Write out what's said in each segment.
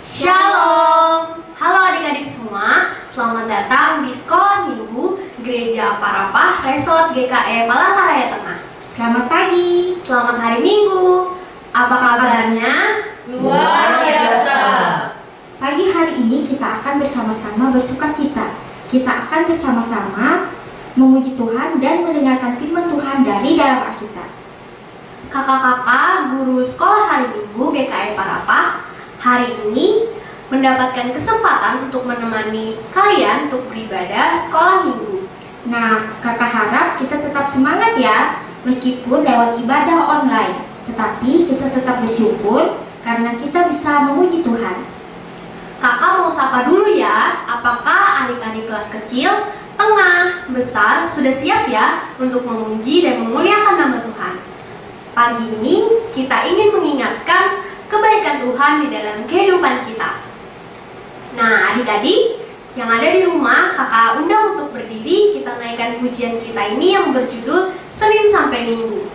Shalom. Halo adik-adik semua, selamat datang di Sekolah Minggu Gereja Parapah Resort GKE Palangkaraya Tengah. Selamat pagi. Selamat hari Minggu. Apa kabarnya? Luar biasa. Pagi hari ini kita akan bersama-sama bersukacita. Kita akan bersama-sama memuji Tuhan dan mendengarkan firman Tuhan dari dalam Alkitab. Kakak-kakak guru sekolah hari Minggu GKE Parapah hari ini mendapatkan kesempatan untuk menemani kalian untuk beribadah sekolah minggu. Nah, kakak harap kita tetap semangat ya, meskipun lewat ibadah online. Tetapi kita tetap bersyukur karena kita bisa memuji Tuhan. Kakak mau sapa dulu ya, apakah adik-adik kelas kecil, tengah, besar sudah siap ya untuk memuji dan memuliakan nama Tuhan? Pagi ini kita ingin mengingatkan kebaikan Tuhan di dalam kehidupan kita. Nah, adik-adik yang ada di rumah, kakak undang untuk berdiri. Kita naikkan pujian kita ini yang berjudul Senin sampai Minggu.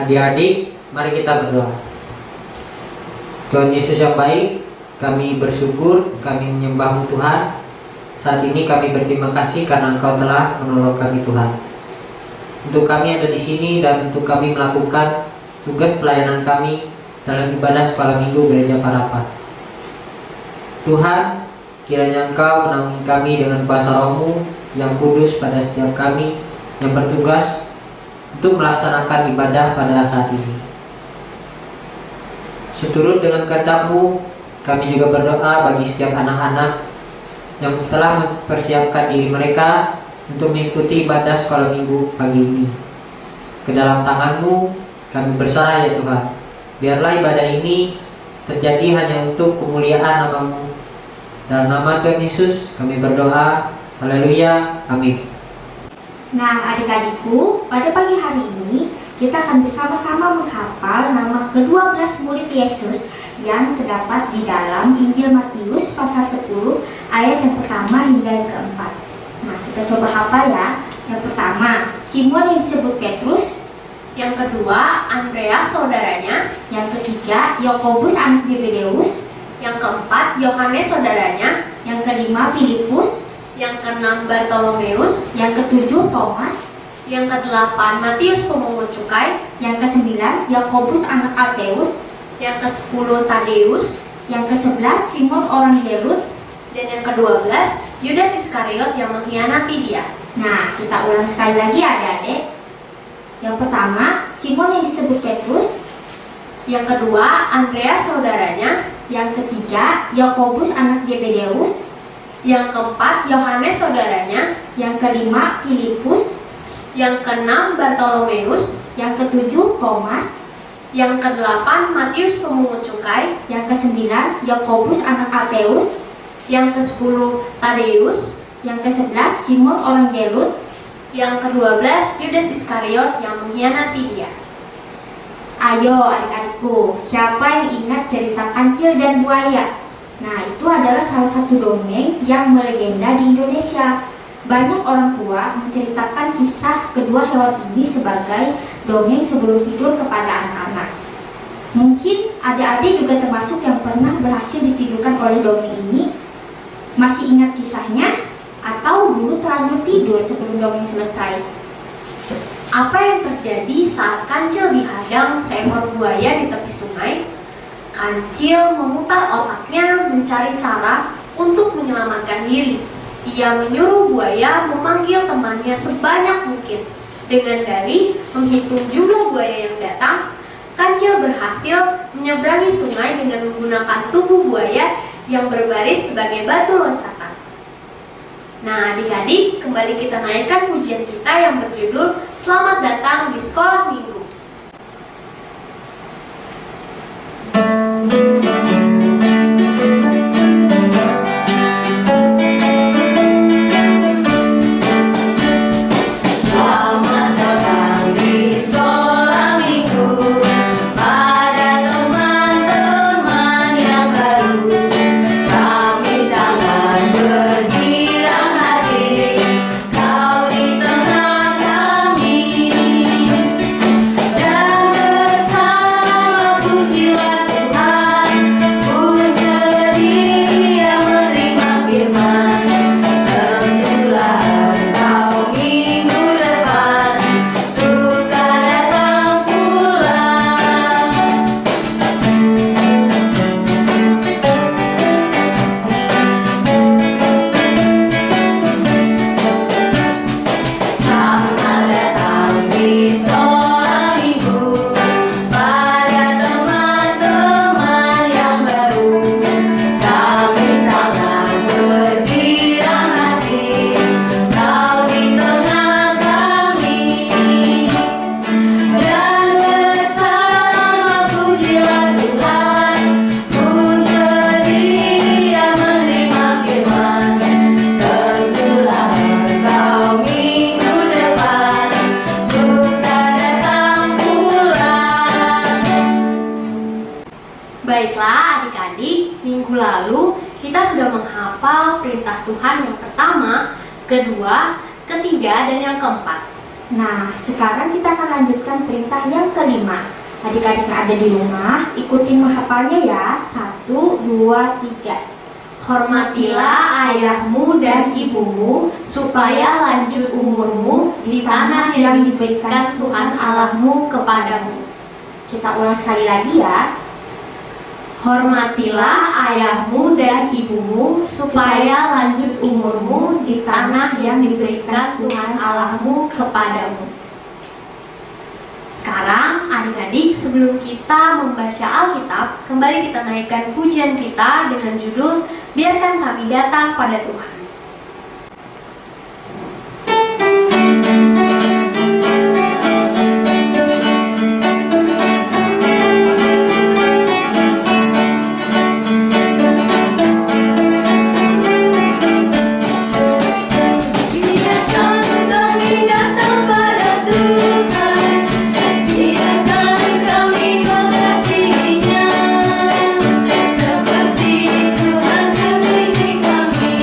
Adik-adik, mari kita berdoa. Tuhan Yesus yang baik, kami bersyukur, kami menyembah Tuhan. Saat ini kami berterima kasih karena Engkau telah menolong kami Tuhan. Untuk kami ada di sini dan untuk kami melakukan tugas pelayanan kami dalam ibadah sekolah minggu Gereja Parapah. Tuhan, kiranya Engkau menaungi kami dengan kuasa Roh-Mu yang kudus pada setiap kami yang bertugas untuk melaksanakan ibadah pada saat ini. Seturut dengan kehendak-Mu, kami juga berdoa bagi setiap anak-anak yang telah mempersiapkan diri mereka untuk mengikuti ibadah sekolah minggu pagi ini. Ke dalam tangan-Mu kami berserah ya Tuhan. Biarlah ibadah ini terjadi hanya untuk kemuliaan nama-Mu. Dalam nama Tuhan Yesus kami berdoa. Haleluya. Amin. Nah, adik-adikku, pada pagi hari ini kita akan bersama-sama menghafal nama ke-12 murid Yesus yang terdapat di dalam Injil Matius pasal 10 ayat yang pertama hingga yang keempat. Nah, kita coba hafal ya. Yang pertama, Simon yang disebut Petrus. Yang kedua, Andreas saudaranya. Yang ketiga, Yakobus anak Zebedeus. Yang keempat, Yohanes saudaranya. Yang kelima, Filipus. Yang keenam, Bartolomeus. Yang ketujuh, Thomas. Yang kedelapan, Matius pemungut cukai. Yang kesembilan, Yakobus anak Alfeus. Yang ke-10, Tadeus. Yang ke-11, Simon orang Zelut. Dan yang ke-12, Yudas Iskariot yang mengkhianati dia. Nah, kita ulang sekali lagi adik-adik. Yang pertama, Simon yang disebut Petrus. Yang kedua, Andreas saudaranya. Yang ketiga, Yakobus anak Zebedeus. Yang keempat, Yohanes saudaranya. Yang kelima, Filipus. Yang keenam, Bartolomeus. Yang ketujuh, Thomas. Yang kedelapan, Matius pemungut cukai. Yang kesembilan, Yakobus anak Alfeus. Yang ke-10, Tadeus. Yang ke-11, Simon orang Zelut. Yang ke-12, Yudas Iskariot yang mengkhianati dia. Ayo adik-adikku, siapa yang ingat cerita Kancil dan Buaya? Nah, itu adalah salah satu dongeng yang melegenda di Indonesia. Banyak orang tua menceritakan kisah kedua hewan ini sebagai dongeng sebelum tidur kepada anak-anak. Mungkin adik-adik juga termasuk yang pernah berhasil ditidurkan oleh dongeng ini. Masih ingat kisahnya? Atau dulu terlanjur tidur sebelum dongeng selesai? Apa yang terjadi saat Kancil dihadang seekor buaya di tepi sungai? Kancil memutar otaknya mencari cara untuk menyelamatkan diri. Ia menyuruh buaya memanggil temannya sebanyak mungkin. Dengan dalih menghitung jumlah buaya yang datang, Kancil berhasil menyeberangi sungai dengan menggunakan tubuh buaya yang berbaris sebagai batu loncatan. Nah, adik-adik, kembali kita naikkan pujian kita yang berjudul Selamat Datang di Sekolah Minggu. Baiklah adik-adik, minggu lalu kita sudah menghafal perintah Tuhan yang pertama, kedua, ketiga, dan yang keempat. Nah, sekarang kita akan lanjutkan perintah yang kelima. Adik-adik yang ada di rumah, ikutin menghafalnya ya. 1, 2, 3. Hormatilah ayahmu dan ibumu, supaya lanjut umurmu di tanah yang diberikan Tuhan Allahmu kepadamu. Kita ulang sekali lagi ya. Hormatilah ayahmu dan ibumu, supaya lanjut umurmu di tanah yang diberikan Tuhan Allahmu kepadamu. Sekarang adik-adik, sebelum kita membaca Alkitab, kembali kita naikkan pujian kita dengan judul Biarkan Kami Datang pada Tuhan. Seperti Tuhan kasih kami.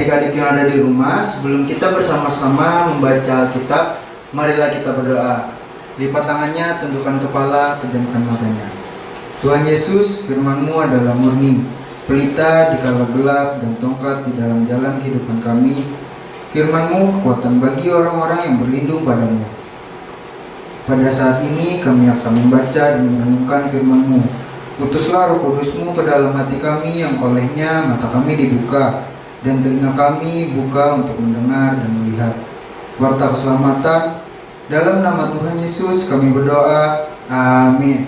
Adik-adik yang ada di rumah, sebelum kita bersama-sama membaca Alkitab, marilah kita berdoa. Lipat tangannya, tundukkan kepala, pejamkan matanya. Tuhan Yesus, firman-Mu adalah murni, pelita di kala gelap dan tongkat di dalam jalan kehidupan kami. Firman-Mu kekuatan bagi orang-orang yang berlindung padamu. Pada saat ini kami akan membaca dan merenungkan firman-Mu. Utuslah Roh Kudus-Mu ke dalam hati kami yang olehnya mata kami dibuka dan telinga kami buka untuk mendengar dan melihat warta keselamatan. Dalam nama Tuhan Yesus kami berdoa. Amin.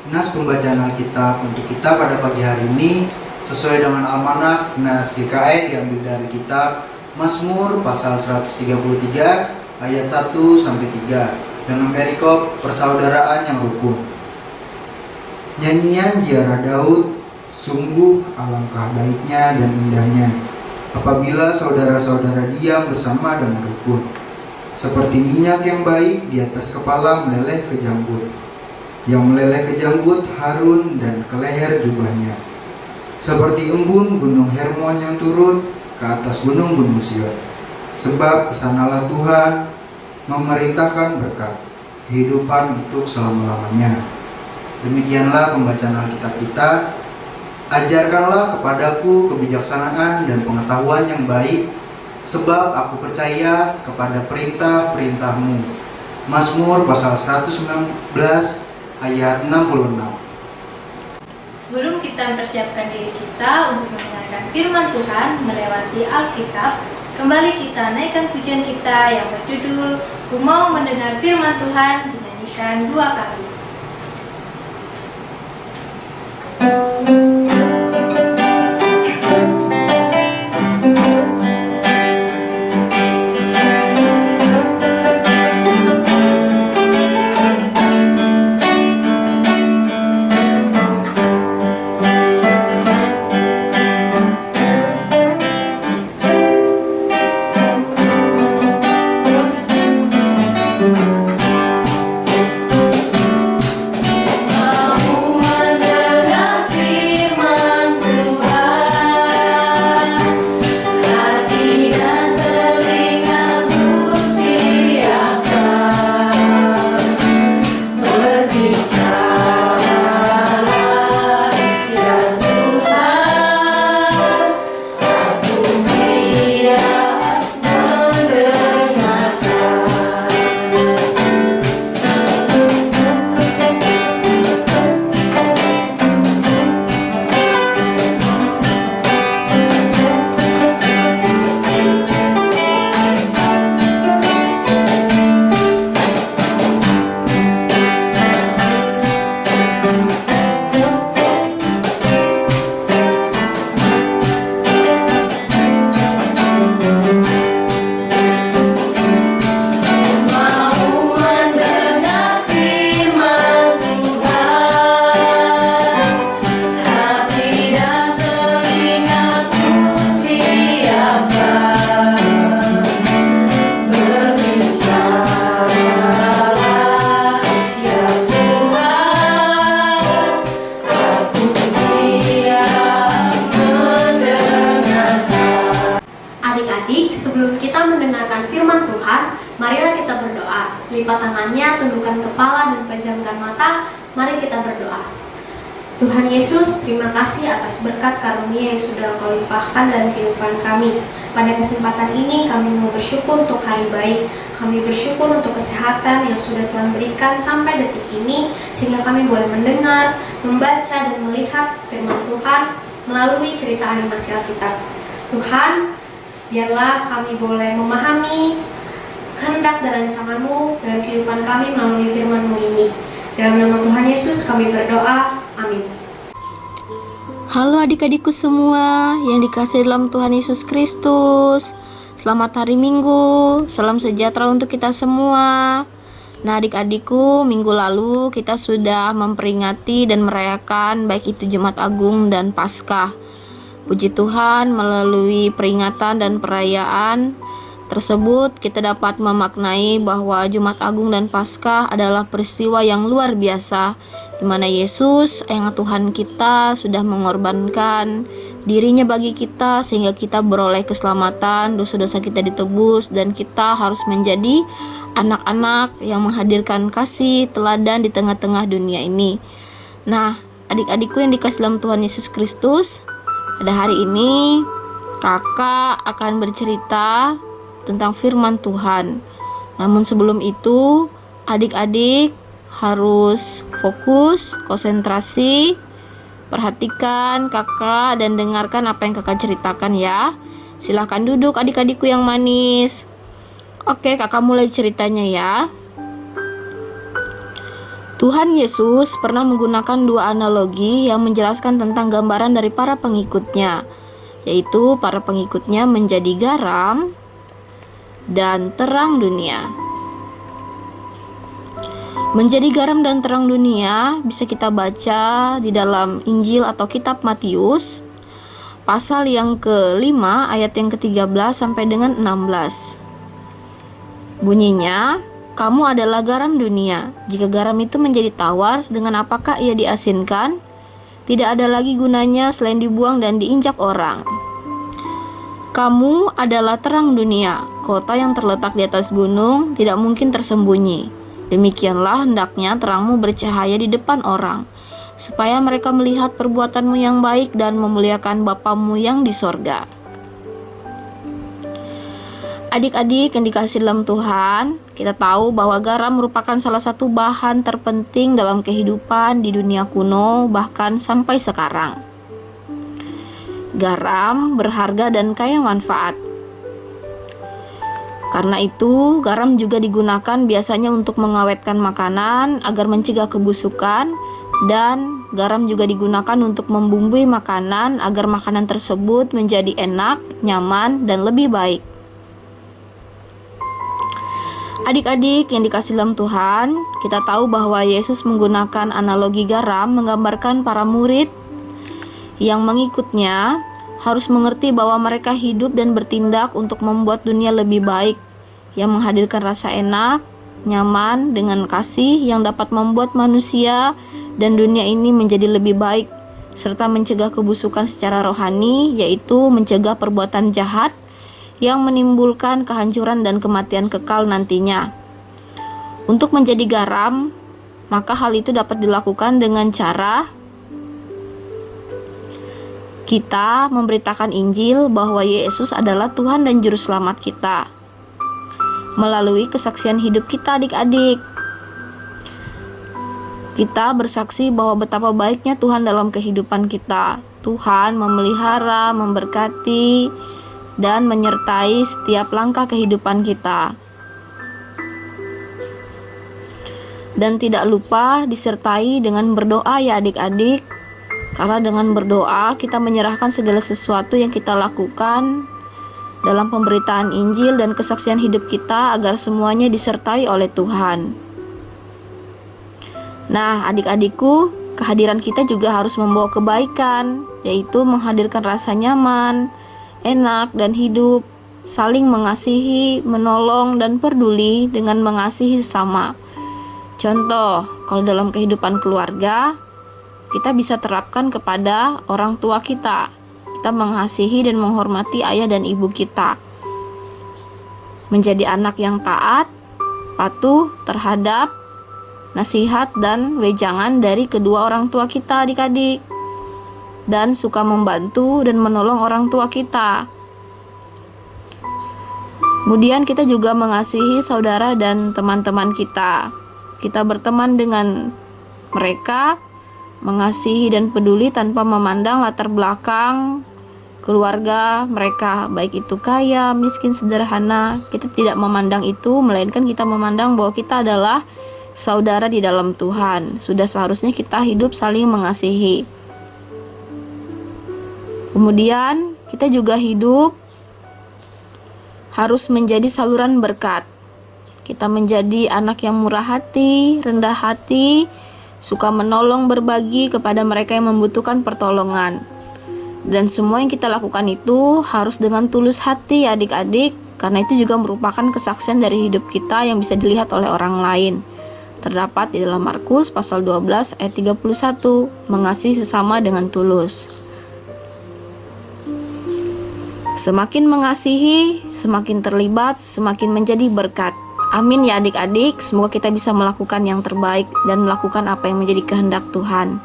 Nas pembacaan Alkitab untuk kita pada pagi hari ini sesuai dengan amanah Nas GKI diambil dari kitab Mazmur pasal 133 ayat 1 sampai 3 dengan perikop persaudaraan yang rukun. Nyanyian ziarah Daud. Sungguh alangkah baiknya dan indahnya apabila saudara-saudara diam bersama dengan rukun. Seperti minyak yang baik di atas kepala meleleh ke janggut, yang meleleh ke janggut Harun dan ke leher jubahnya. Seperti embun gunung Hermon yang turun ke atas gunung-gunung Sion. Sebab kesanalah Tuhan memerintahkan berkat, kehidupan untuk selama-lamanya. Demikianlah pembacaan Alkitab kita. Ajarkanlah kepadaku kebijaksanaan dan pengetahuan yang baik, sebab aku percaya kepada perintah-perintah-Mu. Mazmur pasal 119 ayat 66. Sebelum kita mempersiapkan diri kita untuk mendengarkan firman Tuhan melewati Alkitab, kembali kita naikkan pujian kita yang berjudul "Ku Mau Mendengar Firman Tuhan", dinyanyikan 2 kali. lipat tangannya, tundukkan kepala, dan pejamkan mata. Mari kita berdoa. Tuhan Yesus, terima kasih atas berkat karunia yang sudah Kau limpahkan dalam kehidupan kami. Pada kesempatan ini kami mau bersyukur untuk hari baik. Kami bersyukur untuk kesehatan yang sudah Tuhan berikan sampai detik ini, sehingga kami boleh mendengar, membaca, dan melihat firman Tuhan melalui cerita animasi Alkitab. Tuhan, biarlah kami boleh memahami kehendak dan rancangan-Mu dalam kehidupan kami melalui firman-Mu ini. Dalam nama Tuhan Yesus kami berdoa, amin. Halo adik-adikku semua yang dikasihi dalam Tuhan Yesus Kristus. Selamat hari Minggu, salam sejahtera untuk kita semua. Nah adik-adikku, minggu lalu kita sudah memperingati dan merayakan baik itu Jumat Agung dan Paskah. Puji Tuhan, melalui peringatan dan perayaan tersebut kita dapat memaknai bahwa Jumat Agung dan Paskah adalah peristiwa yang luar biasa, di mana Yesus, Ayah Tuhan kita, sudah mengorbankan dirinya bagi kita sehingga kita beroleh keselamatan, dosa-dosa kita ditebus, dan kita harus menjadi anak-anak yang menghadirkan kasih teladan di tengah-tengah dunia ini. Nah, adik-adikku yang dikasih dalam Tuhan Yesus Kristus, pada hari ini kakak akan bercerita tentang firman Tuhan. Namun sebelum itu, adik-adik harus fokus, konsentrasi, perhatikan kakak dan dengarkan apa yang kakak ceritakan ya. Silahkan duduk adik-adikku yang manis. Oke, kakak mulai ceritanya ya. Tuhan Yesus pernah menggunakan dua analogi yang menjelaskan tentang gambaran dari para pengikutnya, yaitu para pengikutnya menjadi garam dan terang dunia. Menjadi garam dan terang dunia bisa kita baca di dalam Injil atau kitab Matius pasal yang ke-5 ayat yang ke-13 sampai dengan 16. Bunyinya, kamu adalah garam dunia. Jika garam itu menjadi tawar, dengan apakah ia diasinkan? Tidak ada lagi gunanya selain dibuang dan diinjak orang. Kamu adalah terang dunia. Kota yang terletak di atas gunung tidak mungkin tersembunyi. Demikianlah hendaknya terangmu bercahaya di depan orang, supaya mereka melihat perbuatanmu yang baik dan memuliakan Bapamu yang di sorga. Adik-adik yang dikasihi dalam Tuhan, kita tahu bahwa garam merupakan salah satu bahan terpenting dalam kehidupan di dunia kuno, bahkan sampai sekarang. Garam berharga dan kaya manfaat. Karena itu, garam juga digunakan biasanya untuk mengawetkan makanan agar mencegah kebusukan, dan garam juga digunakan untuk membumbui makanan agar makanan tersebut menjadi enak, nyaman, dan lebih baik. Adik-adik yang dikasihi dalam Tuhan, kita tahu bahwa Yesus menggunakan analogi garam menggambarkan para murid yang mengikutnya harus mengerti bahwa mereka hidup dan bertindak untuk membuat dunia lebih baik, yang menghadirkan rasa enak, nyaman, dengan kasih yang dapat membuat manusia dan dunia ini menjadi lebih baik, serta mencegah kebusukan secara rohani, yaitu mencegah perbuatan jahat yang menimbulkan kehancuran dan kematian kekal nantinya. Untuk menjadi garam, maka hal itu dapat dilakukan dengan cara kita memberitakan Injil bahwa Yesus adalah Tuhan dan Juru Selamat kita. Melalui kesaksian hidup kita adik-adik, kita bersaksi bahwa betapa baiknya Tuhan dalam kehidupan kita. Tuhan memelihara, memberkati, dan menyertai setiap langkah kehidupan kita. Dan tidak lupa disertai dengan berdoa ya adik-adik. Karena dengan berdoa kita menyerahkan segala sesuatu yang kita lakukan dalam pemberitaan Injil dan kesaksian hidup kita agar semuanya disertai oleh Tuhan. Nah, adik-adikku, kehadiran kita juga harus membawa kebaikan, yaitu menghadirkan rasa nyaman, enak, dan hidup, saling mengasihi, menolong, dan peduli dengan mengasihi sesama. Contoh, kalau dalam kehidupan keluarga, kita bisa terapkan kepada orang tua kita. Kita mengasihi dan menghormati ayah dan ibu kita. Menjadi anak yang taat, patuh terhadap nasihat dan wejangan dari kedua orang tua kita adik-adik. Dan suka membantu dan menolong orang tua kita. Kemudian kita juga mengasihi saudara dan teman-teman kita. Kita berteman dengan mereka, mengasihi dan peduli tanpa memandang latar belakang keluarga mereka, baik itu kaya, miskin, sederhana. Kita tidak memandang itu, melainkan kita memandang bahwa kita adalah saudara di dalam Tuhan. Sudah seharusnya kita hidup saling mengasihi. Kemudian kita juga hidup harus menjadi saluran berkat. Kita menjadi anak yang murah hati, rendah hati, suka menolong, berbagi kepada mereka yang membutuhkan pertolongan. Dan semua yang kita lakukan itu harus dengan tulus hati adik-adik, karena itu juga merupakan kesaksian dari hidup kita yang bisa dilihat oleh orang lain. Terdapat di dalam Markus pasal 12 ayat 31, mengasihi sesama dengan tulus. Semakin mengasihi, semakin terlibat, semakin menjadi berkat. Amin ya adik-adik, semoga kita bisa melakukan yang terbaik dan melakukan apa yang menjadi kehendak Tuhan.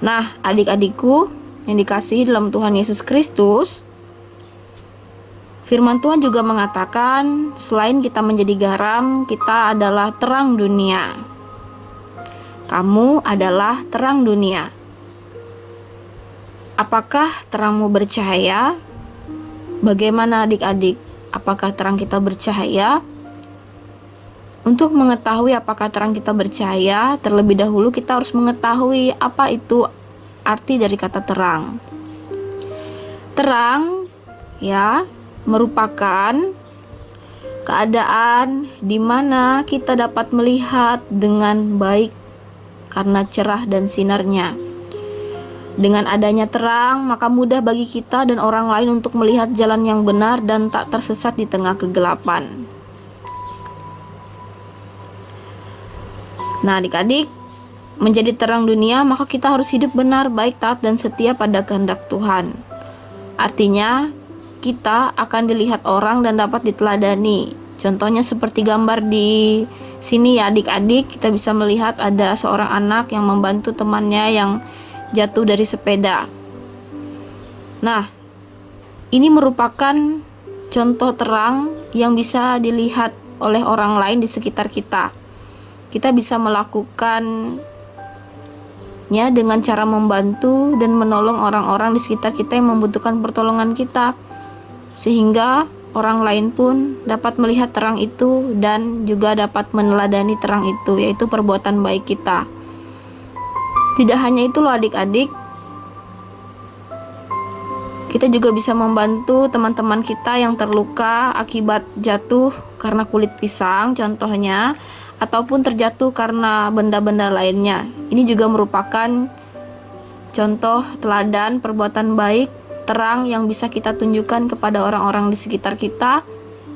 Nah, adik-adikku yang dikasihi dalam Tuhan Yesus Kristus, firman Tuhan juga mengatakan, selain kita menjadi garam, kita adalah terang dunia. Kamu adalah terang dunia. Apakah terangmu bercahaya? Bagaimana adik-adik? Apakah terang kita bercahaya? Untuk mengetahui apakah terang kita bercahaya, terlebih dahulu kita harus mengetahui apa itu arti dari kata terang. Terang, ya, merupakan keadaan di mana kita dapat melihat dengan baik karena cerah dan sinarnya. Dengan adanya terang, maka mudah bagi kita dan orang lain untuk melihat jalan yang benar dan tak tersesat di tengah kegelapan. Nah, adik-adik, menjadi terang dunia, maka kita harus hidup benar, baik, taat, dan setia pada kehendak Tuhan. Artinya, kita akan dilihat orang dan dapat diteladani. Contohnya seperti gambar di sini ya adik-adik, kita bisa melihat ada seorang anak yang membantu temannya yang jatuh dari sepeda. Nah, ini merupakan contoh terang yang bisa dilihat oleh orang lain di sekitar kita. Kita bisa melakukannya dengan cara membantu dan menolong orang-orang di sekitar kita yang membutuhkan pertolongan kita, sehingga orang lain pun dapat melihat terang itu dan juga dapat meneladani terang itu, yaitu perbuatan baik kita. Tidak hanya itu loh adik-adik, kita juga bisa membantu teman-teman kita yang terluka akibat jatuh karena kulit pisang contohnya, ataupun terjatuh karena benda-benda lainnya. Ini juga merupakan contoh teladan perbuatan baik, terang yang bisa kita tunjukkan kepada orang-orang di sekitar kita,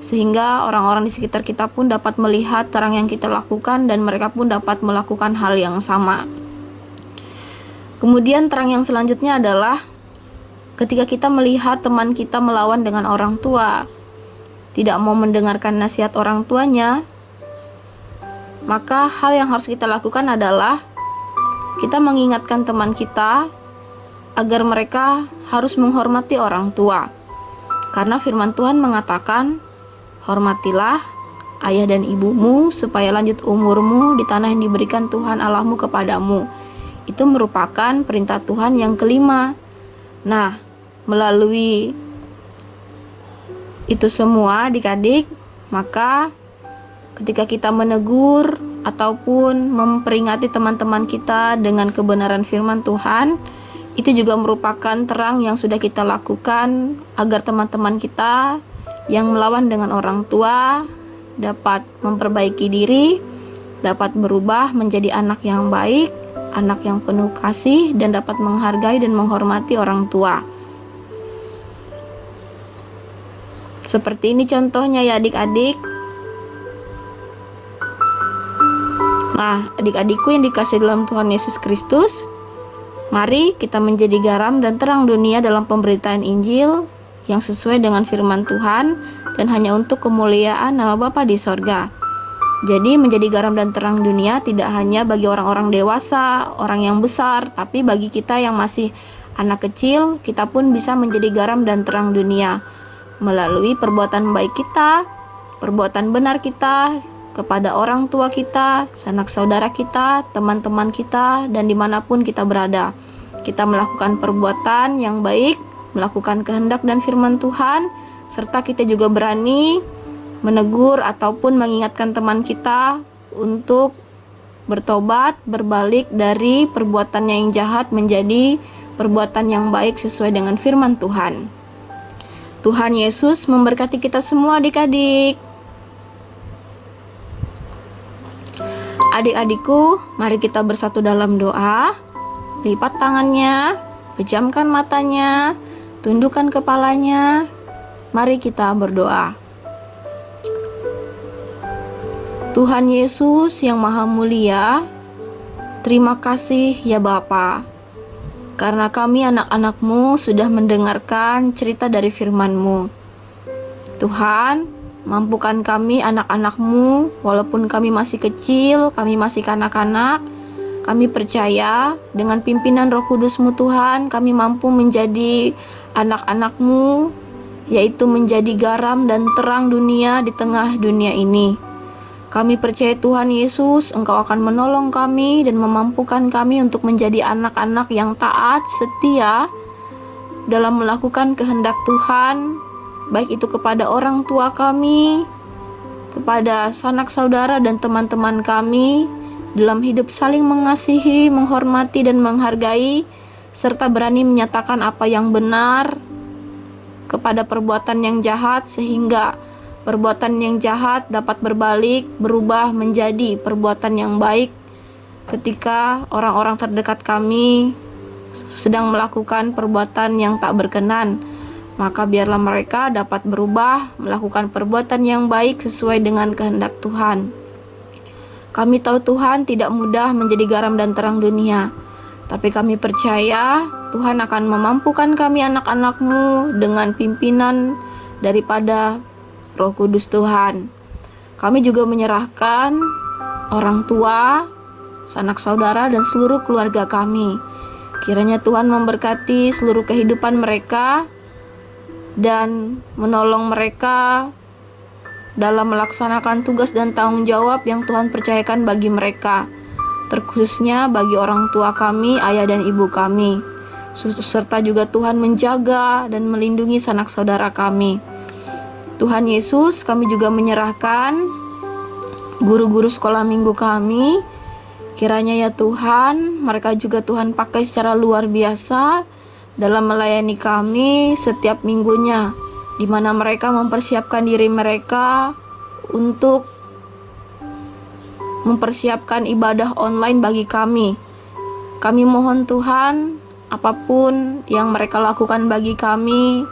sehingga orang-orang di sekitar kita pun dapat melihat terang yang kita lakukan dan mereka pun dapat melakukan hal yang sama. Kemudian terang yang selanjutnya adalah ketika kita melihat teman kita melawan dengan orang tua, tidak mau mendengarkan nasihat orang tuanya, maka hal yang harus kita lakukan adalah kita mengingatkan teman kita agar mereka harus menghormati orang tua. Karena firman Tuhan mengatakan, hormatilah ayah dan ibumu supaya lanjut umurmu di tanah yang diberikan Tuhan Allahmu kepadamu. Itu merupakan perintah Tuhan yang kelima. Nah, melalui itu semua adik-adik, maka ketika kita menegur ataupun memperingati teman-teman kita dengan kebenaran firman Tuhan, itu juga merupakan terang yang sudah kita lakukan agar teman-teman kita yang melawan dengan orang tua dapat memperbaiki diri, dapat berubah menjadi anak yang baik, anak yang penuh kasih, dan dapat menghargai dan menghormati orang tua. Seperti ini contohnya ya adik-adik. Nah, adik-adikku yang dikasihi dalam Tuhan Yesus Kristus, mari kita menjadi garam dan terang dunia dalam pemberitaan Injil yang sesuai dengan firman Tuhan dan hanya untuk kemuliaan nama Bapa di sorga. Jadi menjadi garam dan terang dunia tidak hanya bagi orang-orang dewasa, orang yang besar, tapi bagi kita yang masih anak kecil, kita pun bisa menjadi garam dan terang dunia melalui perbuatan baik kita, perbuatan benar kita kepada orang tua kita, sanak saudara kita, teman-teman kita, dan dimanapun kita berada. Kita melakukan perbuatan yang baik, melakukan kehendak dan firman Tuhan, serta kita juga berani menegur ataupun mengingatkan teman kita untuk bertobat, berbalik dari perbuatannya yang jahat menjadi perbuatan yang baik sesuai dengan firman Tuhan. Tuhan Yesus memberkati kita semua adik-adik. Adik-adikku, mari kita bersatu dalam doa. Lipat tangannya, pejamkan matanya, tundukkan kepalanya. Mari kita berdoa. Tuhan Yesus yang Maha Mulia, terima kasih ya Bapa, karena kami anak-anak-Mu sudah mendengarkan cerita dari firman-Mu. Tuhan, mampukan kami anak-anak-Mu, walaupun kami masih kecil, kami masih kanak-kanak, kami percaya dengan pimpinan Roh Kudus-Mu Tuhan, kami mampu menjadi anak-anak-Mu, yaitu menjadi garam dan terang dunia di tengah dunia ini. Kami percaya Tuhan Yesus, Engkau akan menolong kami dan memampukan kami untuk menjadi anak-anak yang taat, setia dalam melakukan kehendak Tuhan, baik itu kepada orang tua kami, kepada sanak saudara dan teman-teman kami, dalam hidup saling mengasihi, menghormati dan menghargai, serta berani menyatakan apa yang benar kepada perbuatan yang jahat, sehingga perbuatan yang jahat dapat berbalik, berubah menjadi perbuatan yang baik ketika orang-orang terdekat kami sedang melakukan perbuatan yang tak berkenan. Maka biarlah mereka dapat berubah, melakukan perbuatan yang baik sesuai dengan kehendak Tuhan. Kami tahu Tuhan tidak mudah menjadi garam dan terang dunia, tapi kami percaya Tuhan akan memampukan kami anak-anak-Mu dengan pimpinan daripada Roh Kudus Tuhan. Kami juga menyerahkan orang tua, sanak saudara, dan seluruh keluarga kami. Kiranya Tuhan memberkati seluruh kehidupan mereka dan menolong mereka dalam melaksanakan tugas dan tanggung jawab yang Tuhan percayakan bagi mereka, terkhususnya bagi orang tua kami, ayah dan ibu kami. Serta juga Tuhan menjaga dan melindungi sanak saudara kami. Tuhan Yesus, kami juga menyerahkan guru-guru sekolah minggu kami. Kiranya ya Tuhan, mereka juga Tuhan pakai secara luar biasa dalam melayani kami setiap minggunya, di mana mereka mempersiapkan diri mereka untuk mempersiapkan ibadah online bagi kami. Kami mohon Tuhan, apapun yang mereka lakukan bagi kami,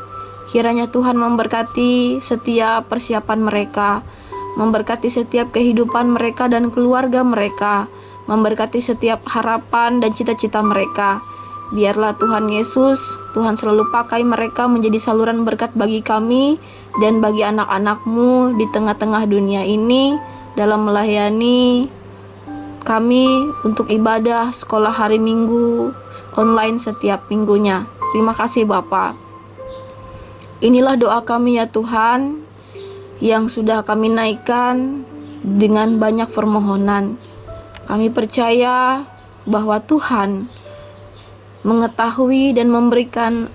kiranya Tuhan memberkati setiap persiapan mereka, memberkati setiap kehidupan mereka dan keluarga mereka, memberkati setiap harapan dan cita-cita mereka. Biarlah Tuhan Yesus, Tuhan selalu pakai mereka menjadi saluran berkat bagi kami dan bagi anak-anak-Mu di tengah-tengah dunia ini dalam melayani kami untuk ibadah sekolah hari Minggu online setiap minggunya. Terima kasih Bapak. Inilah doa kami ya Tuhan, yang sudah kami naikkan dengan banyak permohonan. Kami percaya bahwa Tuhan mengetahui dan memberikan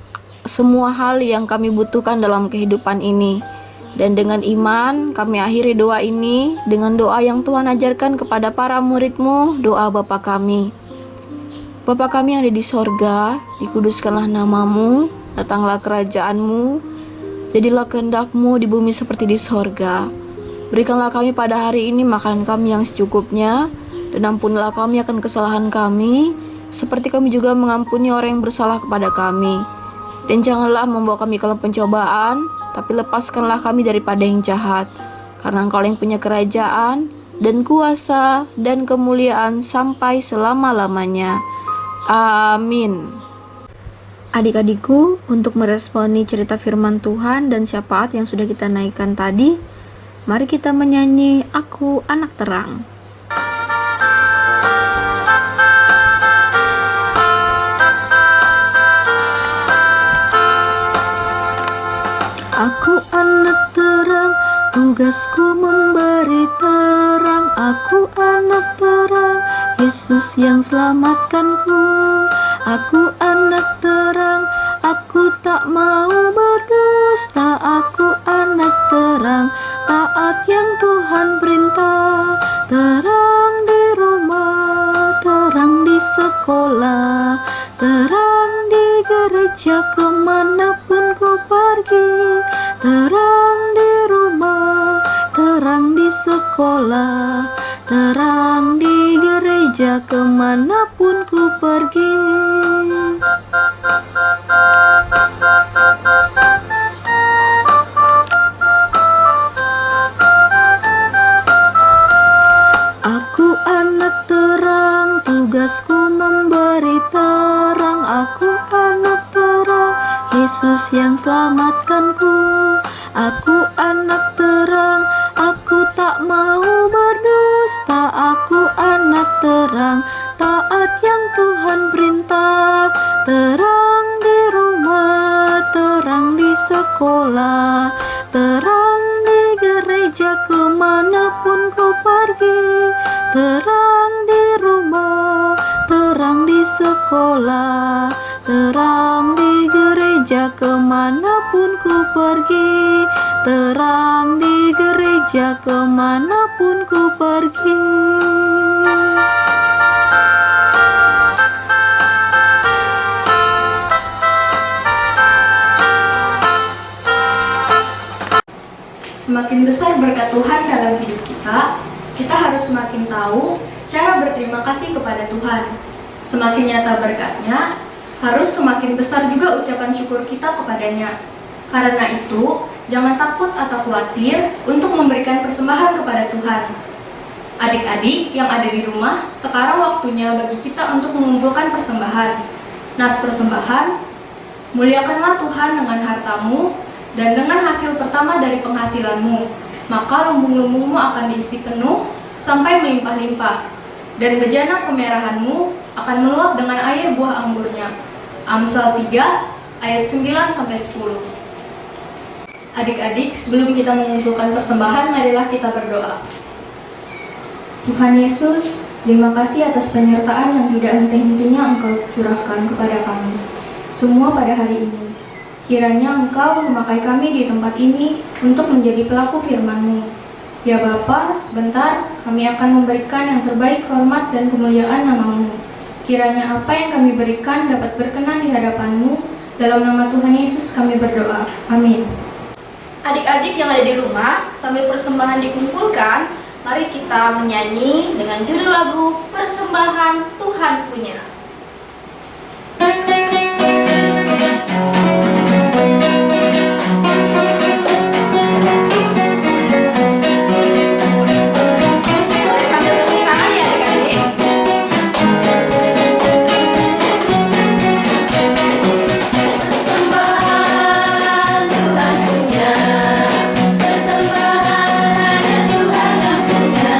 semua hal yang kami butuhkan dalam kehidupan ini. Dan dengan iman kami akhiri doa ini dengan doa yang Tuhan ajarkan kepada para murid-Mu, doa Bapa kami. Bapa kami yang ada di sorga, dikuduskanlah nama-Mu, datanglah kerajaan-Mu, jadilah kehendak-Mu di bumi seperti di sorga. Berikanlah kami pada hari ini makanan kami yang secukupnya, dan ampunilah kami akan kesalahan kami, seperti kami juga mengampuni orang yang bersalah kepada kami. Dan janganlah membawa kami ke dalam pencobaan, tapi lepaskanlah kami daripada yang jahat. Karena Engkau yang punya kerajaan, dan kuasa, dan kemuliaan sampai selama-lamanya. Amin. Adik-adikku, untuk meresponi cerita firman Tuhan dan syafaat yang sudah kita naikkan tadi, mari kita menyanyi Aku Anak Terang. Aku anak terang, tugasku memberi terang. Aku anak terang, Yesus yang selamatkanku. Aku anak terang, aku tak mau berdusta. Aku anak terang, taat yang Tuhan perintah. Terang di rumah, terang di sekolah, terang di gereja kemanapun ku pergi. Terang di rumah, terang di sekolah, terang di gereja kemanapun ku pergi. Yesus yang selamatkanku. Aku anak terang, aku tak mau berdusta. Aku anak terang, taat yang Tuhan perintah. Terang di rumah, terang di sekolah, terang di gereja, kemanapun ku pergi. Terang di rumah, terang di sekolah, terang di gereja, kemanapun ku pergi. Terang di gereja, kemanapun ku pergi. Semakin besar berkat Tuhan dalam hidup kita harus semakin tahu cara berterima kasih kepada Tuhan. Semakin nyata berkatnya, harus semakin besar juga ucapan syukur kita kepadanya. Karena itu, jangan takut atau khawatir untuk memberikan persembahan kepada Tuhan. Adik-adik yang ada di rumah, sekarang waktunya bagi kita untuk mengumpulkan persembahan. Nas persembahan, muliakanlah Tuhan dengan hartamu dan dengan hasil pertama dari penghasilanmu, maka lumbung-lumbungmu akan diisi penuh sampai melimpah-limpah, dan bejana kemerahanmu akan meluap dengan air buah anggurnya. Amsal 3 ayat 9-10. Adik-adik, sebelum kita mengumpulkan persembahan, marilah kita berdoa. Tuhan Yesus, terima kasih atas penyertaan yang tidak henti-hentinya Engkau curahkan kepada kami semua pada hari ini. Kiranya Engkau memakai kami di tempat ini untuk menjadi pelaku firman-Mu. Ya Bapa, sebentar kami akan memberikan yang terbaik hormat dan kemuliaan nama-Mu. Kiranya apa yang kami berikan dapat berkenan di hadapan-Mu. Dalam nama Tuhan Yesus kami berdoa. Amin. Adik-adik yang ada di rumah, sambil persembahan dikumpulkan, mari kita menyanyi dengan judul lagu Persembahan Tuhan Punya. Boleh sambil tepuk tangan ya adik-adik. Persembahan Tuhan punya, persembahan hanya Tuhan yang punya.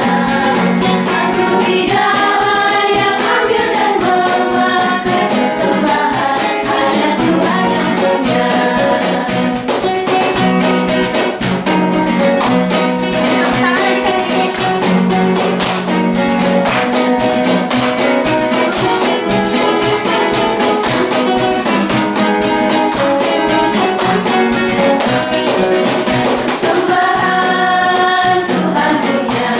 Aku tidak layak ambil dan memakai persembahan hanya Tuhan yang punya. Tepuk tangan adik-adik. Persembahan Tuhan punya,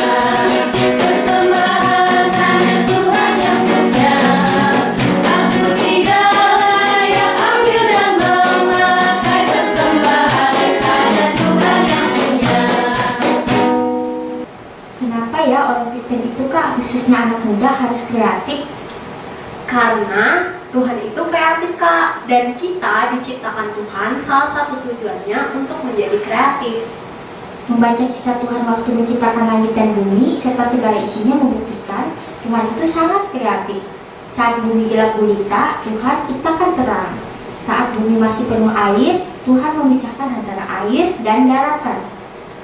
persembahan hanya Tuhan yang punya. Aku tidak layak ambil dan memakai persembahan hanya Tuhan yang punya. Kenapa ya orang Kristen itu Kak, khususnya anak muda harus kreatif? Karena Tuhan itu kreatif, Kak, dan kita diciptakan Tuhan salah satu tujuannya untuk menjadi kreatif. Membaca kisah Tuhan waktu menciptakan langit dan bumi serta segala isinya membuktikan Tuhan itu sangat kreatif. Saat bumi gelap gulita, Tuhan ciptakan terang. Saat bumi masih penuh air, Tuhan memisahkan antara air dan daratan.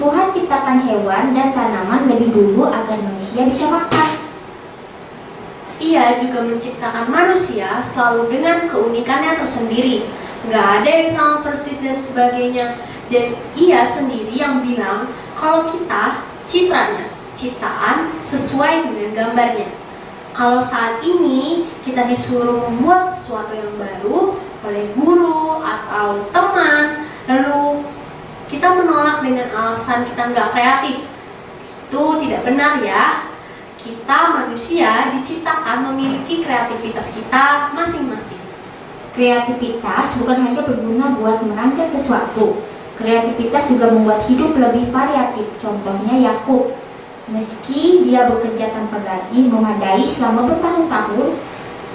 Tuhan ciptakan hewan dan tanaman lebih dulu agar manusia bisa makan. Ia juga menciptakan manusia selalu dengan keunikannya tersendiri. Nggak ada yang sama persis dan sebagainya. Dan ia sendiri yang bilang kalau kita citranya, ciptaan sesuai dengan gambarnya. Kalau saat ini kita disuruh membuat sesuatu yang baru oleh guru atau teman, lalu kita menolak dengan alasan kita nggak kreatif, itu tidak benar ya. Kita manusia diciptakan memiliki kreativitas kita masing-masing. Kreativitas bukan hanya berguna buat merancang sesuatu. Kreativitas juga membuat hidup lebih variatif. Contohnya Yakub. Meski dia bekerja tanpa gaji memadai selama bertahun-tahun,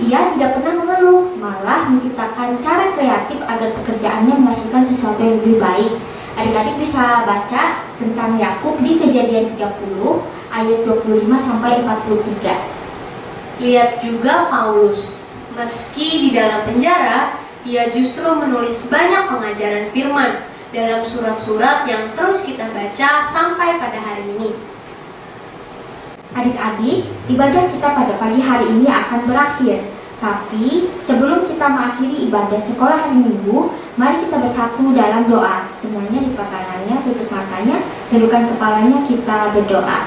ia tidak pernah mengeluh, malah menciptakan cara kreatif agar pekerjaannya menghasilkan sesuatu yang lebih baik. Adik-adik bisa baca tentang Yakub di Kejadian 30 ayat 25-43. Lihat juga Paulus, meski di dalam penjara, ia justru menulis banyak pengajaran firman dalam surat-surat yang terus kita baca sampai pada hari ini. Adik-adik, ibadah kita pada pagi hari ini akan berakhir. Tapi sebelum kita mengakhiri ibadah sekolah hari Minggu, mari kita bersatu dalam doa. Semuanya lipat tangannya, tutup matanya, tundukkan kepalanya, kita berdoa.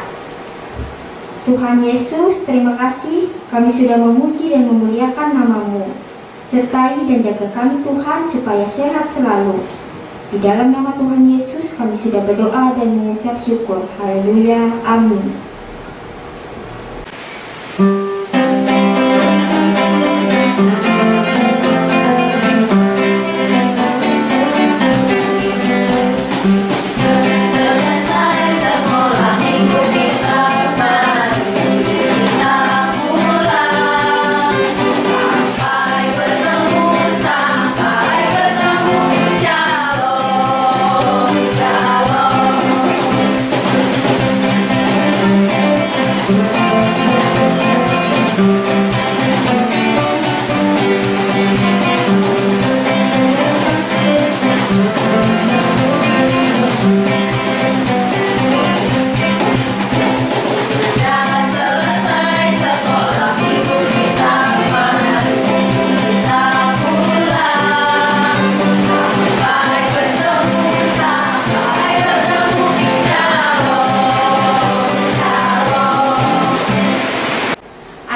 Tuhan Yesus, terima kasih kami sudah memuji dan memuliakan nama-Mu. Sertai dan jaga kami Tuhan supaya sehat selalu. Di dalam nama Tuhan Yesus kami sudah berdoa dan mengucap syukur. Haleluya. Amin.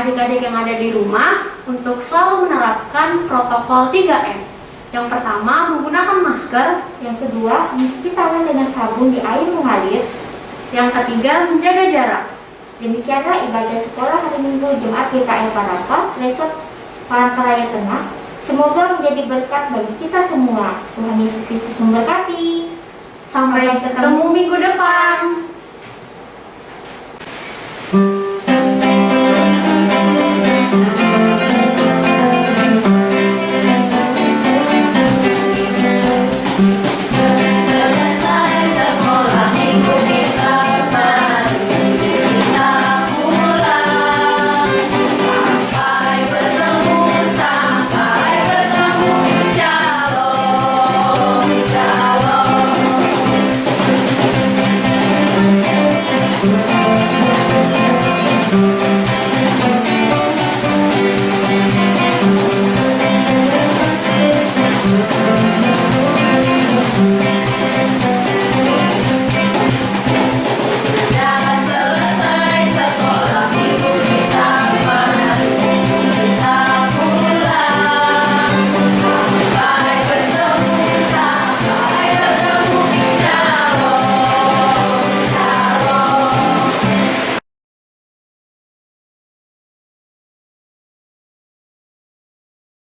Adik-adik yang ada di rumah untuk selalu menerapkan protokol 3M. Yang pertama, menggunakan masker. Yang kedua, mencuci tangan dengan sabun di air mengalir. Yang ketiga, menjaga jarak. Demikianlah ibadah sekolah hari Minggu Jemaat GKI Parapat, Resort Palangkaraya Tengah. Semoga menjadi berkat bagi kita semua. Tuhan Yesus Kristus memberkati. Sampai ketemu minggu depan.